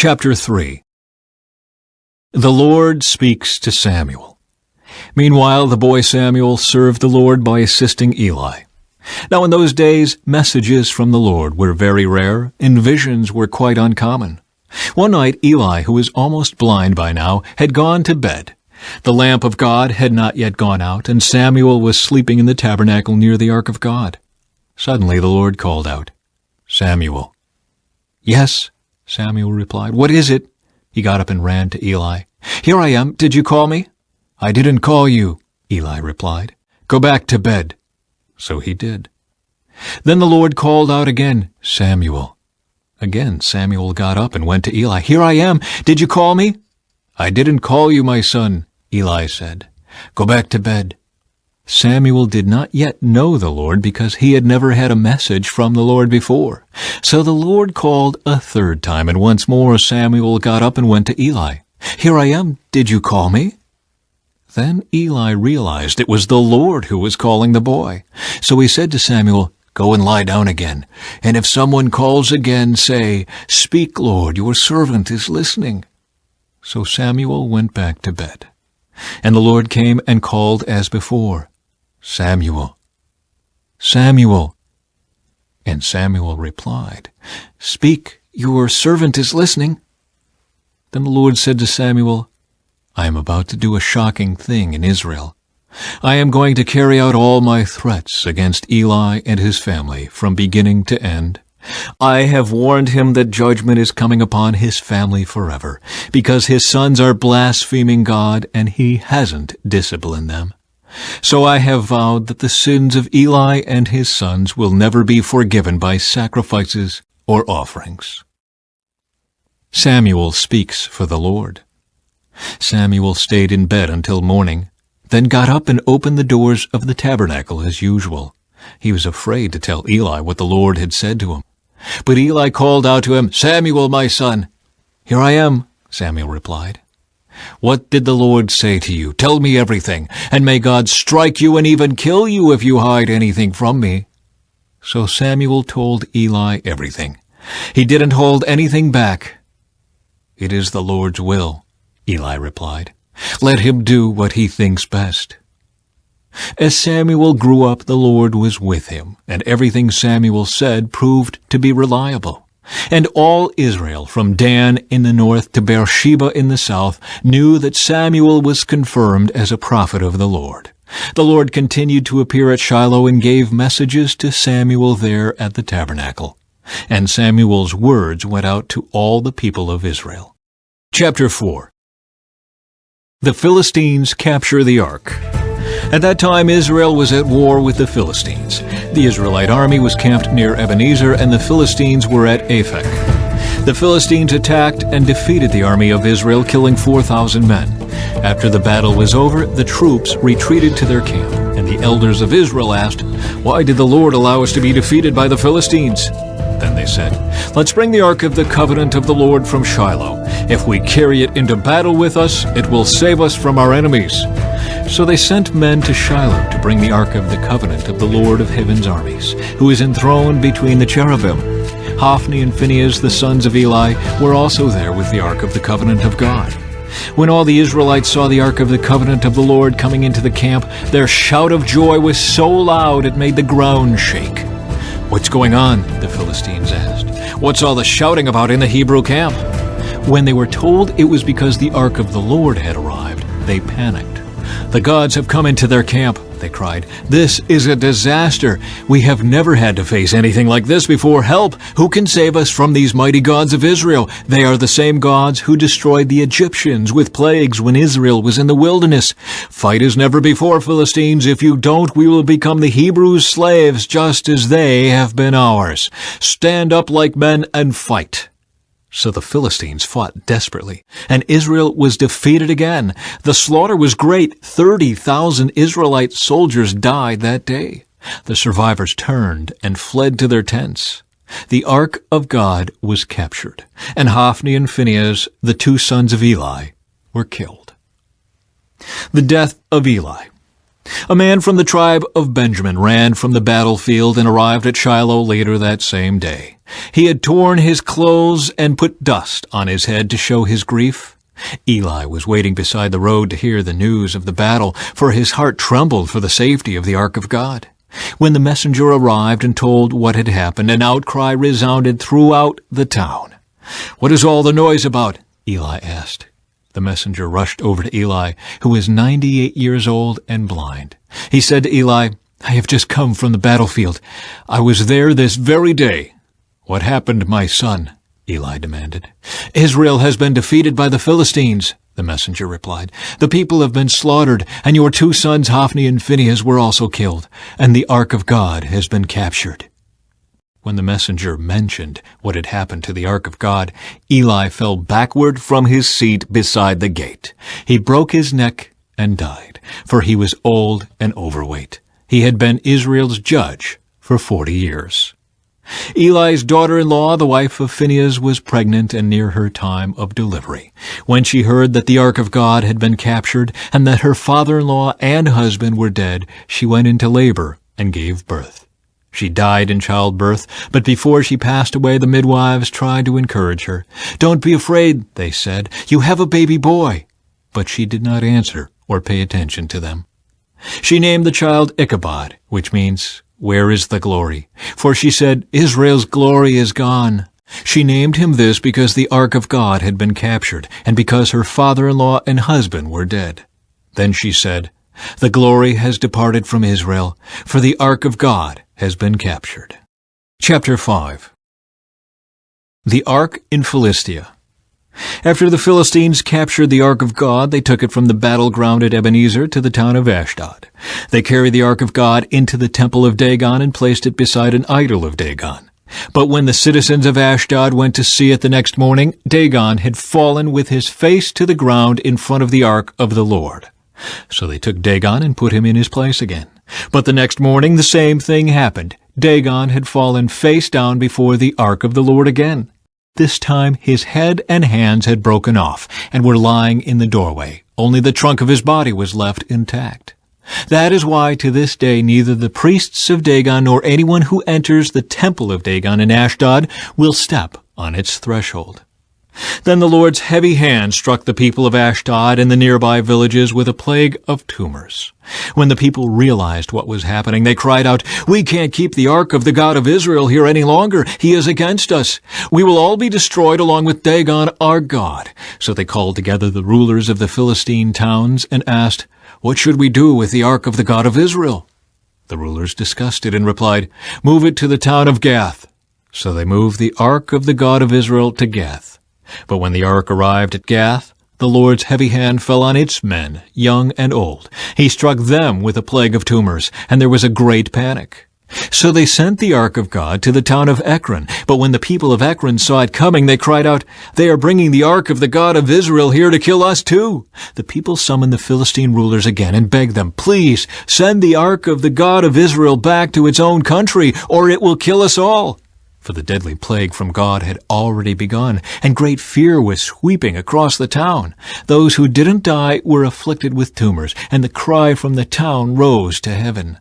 Chapter 3. The Lord speaks to Samuel. Meanwhile, the boy Samuel served the Lord by assisting Eli. Now in those days, messages from the Lord were very rare, and visions were quite uncommon. One night, Eli, who was almost blind by now, had gone to bed. The lamp of God had not yet gone out, and Samuel was sleeping in the tabernacle near the ark of God. Suddenly the Lord called out, "Samuel." "Yes," Samuel replied. "What is it?" He got up and ran to Eli. "Here I am. Did you call me?" "I didn't call you," Eli replied. "Go back to bed." So he did. Then the Lord called out again, "Samuel." Again Samuel got up and went to Eli. "Here I am. Did you call me?" "I didn't call you, my son," Eli said. "Go back to bed." Samuel did not yet know the Lord because he had never had a message from the Lord before. So the Lord called a third time, and once more Samuel got up and went to Eli. "Here I am. Did you call me?" Then Eli realized it was the Lord who was calling the boy. So he said to Samuel, "Go and lie down again, and if someone calls again, say, 'Speak, Lord, your servant is listening.'" So Samuel went back to bed. And the Lord came and called as before, "Samuel, Samuel." And Samuel replied, "Speak, your servant is listening." Then the Lord said to Samuel, "I am about to do a shocking thing in Israel. I am going to carry out all my threats against Eli and his family from beginning to end. I have warned him that judgment is coming upon his family forever, because his sons are blaspheming God and he hasn't disciplined them. So I have vowed that the sins of Eli and his sons will never be forgiven by sacrifices or offerings." Samuel speaks for the Lord. Samuel stayed in bed until morning, then got up and opened the doors of the tabernacle as usual. He was afraid to tell Eli what the Lord had said to him. But Eli called out to him, "Samuel, my son." "Here I am," Samuel replied. "What did the Lord say to you? Tell me everything, and may God strike you and even kill you if you hide anything from me." So Samuel told Eli everything. He didn't hold anything back. "It is the Lord's will," Eli replied. "Let him do what he thinks best." As Samuel grew up, the Lord was with him, and everything Samuel said proved to be reliable. And all Israel, from Dan in the north to Beersheba in the south, knew that Samuel was confirmed as a prophet of the Lord. The Lord continued to appear at Shiloh and gave messages to Samuel there at the tabernacle. And Samuel's words went out to all the people of Israel. Chapter 4. The Philistines capture the ark. At that time Israel was at war with the Philistines. The Israelite army was camped near Ebenezer, and the Philistines were at Aphek. The Philistines attacked and defeated the army of Israel, killing 4,000 men. After the battle was over, the troops retreated to their camp, and the elders of Israel asked, "Why did the Lord allow us to be defeated by the Philistines?" Then they said, "Let's bring the ark of the covenant of the Lord from Shiloh. If we carry it into battle with us, it will save us from our enemies." So they sent men to Shiloh to bring the ark of the covenant of the Lord of heaven's armies, who is enthroned between the cherubim. Hophni and Phinehas, the sons of Eli, were also there with the ark of the covenant of God. When all the Israelites saw the ark of the covenant of the Lord coming into the camp, their shout of joy was so loud it made the ground shake. "What's going on?" the Philistines asked. "What's all the shouting about in the Hebrew camp?" When they were told it was because the ark of the Lord had arrived, they panicked. "The gods have come into their camp," they cried. "This is a disaster. We have never had to face anything like this before. Help! Who can save us from these mighty gods of Israel? They are the same gods who destroyed the Egyptians with plagues when Israel was in the wilderness. Fight as never before, Philistines. If you don't, we will become the Hebrews' slaves, just as they have been ours. Stand up like men and fight." So the Philistines fought desperately, and Israel was defeated again. The slaughter was great. 30,000 Israelite soldiers died that day. The survivors turned and fled to their tents. The ark of God was captured, and Hophni and Phinehas, the two sons of Eli, were killed. The death of Eli. A man from the tribe of Benjamin ran from the battlefield and arrived at Shiloh later that same day. He had torn his clothes and put dust on his head to show his grief. Eli was waiting beside the road to hear the news of the battle, for his heart trembled for the safety of the ark of God. When the messenger arrived and told what had happened, an outcry resounded throughout the town. "What is all the noise about?" Eli asked. The messenger rushed over to Eli, who was 98 years old and blind. He said to Eli, "I have just come from the battlefield. I was there this very day." "What happened, my son?" Eli demanded. "Israel has been defeated by the Philistines," the messenger replied. "The people have been slaughtered, and your 2 sons, Hophni and Phinehas, were also killed, and the ark of God has been captured." When the messenger mentioned what had happened to the ark of God, Eli fell backward from his seat beside the gate. He broke his neck and died, for he was old and overweight. He had been Israel's judge for 40 years. Eli's daughter-in-law, the wife of Phinehas, was pregnant and near her time of delivery. When she heard that the ark of God had been captured and that her father-in-law and husband were dead, she went into labor and gave birth. She died in childbirth, but before she passed away, the midwives tried to encourage her. "Don't be afraid," they said. "You have a baby boy." But she did not answer or pay attention to them. She named the child Ichabod, which means, "Where is the glory?" For she said, "Israel's glory is gone." She named him this because the ark of God had been captured, and because her father-in-law and husband were dead. Then she said, "The glory has departed from Israel, for the ark of God has been captured." Chapter 5. The Ark in Philistia. After the Philistines captured the ark of God, they took it from the battleground at Ebenezer to the town of Ashdod. They carried the ark of God into the temple of Dagon and placed it beside an idol of Dagon. But when the citizens of Ashdod went to see it the next morning, Dagon had fallen with his face to the ground in front of the ark of the Lord. So they took Dagon and put him in his place again. But the next morning the same thing happened. Dagon had fallen face down before the ark of the Lord again. This time his head and hands had broken off and were lying in the doorway. Only the trunk of his body was left intact. That is why to this day neither the priests of Dagon nor anyone who enters the temple of Dagon in Ashdod will step on its threshold. Then the Lord's heavy hand struck the people of Ashdod and the nearby villages with a plague of tumors. When the people realized what was happening, they cried out, "We can't keep the ark of the God of Israel here any longer. He is against us. We will all be destroyed along with Dagon, our God." So they called together the rulers of the Philistine towns and asked, "What should we do with the ark of the God of Israel?" The rulers discussed it and replied, "Move it to the town of Gath." So they moved the ark of the God of Israel to Gath. But when the ark arrived at Gath, the Lord's heavy hand fell on its men, young and old. He struck them with a plague of tumors, and there was a great panic. So they sent the ark of God to the town of Ekron. But when the people of Ekron saw it coming, they cried out, "They are bringing the ark of the God of Israel here to kill us too." The people summoned the Philistine rulers again and begged them, "Please send the ark of the God of Israel back to its own country, or it will kill us all." For the deadly plague from God had already begun, and great fear was sweeping across the town. Those who didn't die were afflicted with tumors, and the cry from the town rose to heaven.